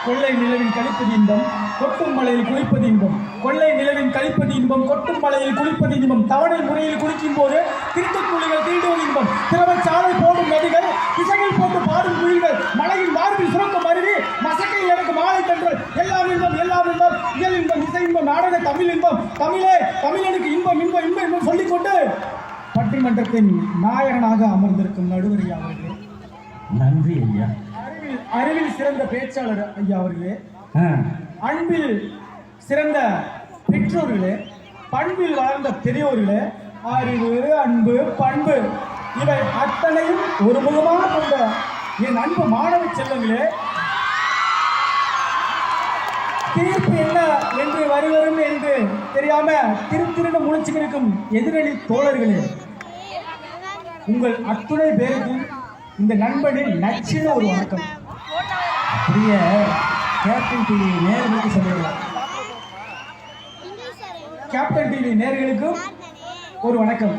கொள்ளை நிலவின் கழிப்பது இன்பம் கொட்டும் மலையில் குளிப்பது இன்பம். கொள்ளை நிலவின் கழிப்பது இன்பம் கொட்டும் மலையில் குளிப்பது இன்பம். தவணை முறையில் குளிக்கும் போது திருட்டுக்குழிகள் தீண்டுவது இன்பம். திறமைச்சாலை போடும் நதிகள் திசையில் போட்டு பாடும் குழிகள் மலையின் மார்பில் சுரக்கும் அருவி மசக்கையில் எனக்கு மாலை தன்றல். எல்லாம் இன்பம் எல்லாம் இன்பம் இயல் இன்பம் இசை இன்பம் நாடக தமிழ் இன்பம். தமிழே தமிழனுக்கு இன்பம் இன்பம் இன்பம் இன்பம் சொல்லிக்கொண்டு பட்டிமன்றத்தின் நாயகனாக அமர்ந்திருக்கும் நடுவர் ஐயா அவர்களே, நன்றி ஐயா. அறிவில் சிறந்த பேச்சாளர் ஐயா அவர்களே, அன்பில் சிறந்த பெற்றோர்களே, பண்பில் வளர்ந்த பெரியோர்களே, அறிவு அன்பு பண்பு இவை அத்தனையும் ஒரு முகமாக கொண்ட என் அன்பு மாணவ செல்வங்களே, தீர்ப்பு என்ன என்று வருவரும் என்று தெரியாம திருத்திருன்னு முழிச்சுக்கிருக்கும் எதிரணி தோழர்களே, உங்கள் அத்துணை பேருக்கும் இந்த நண்பனின் நச்சின ஒரு வணக்கம். அப்படியே கேப்டன் டிவி நேர்களுக்கு சொல்லிடலாம். கேப்டன் டிவி நேர்களுக்கும் ஒரு வணக்கம்.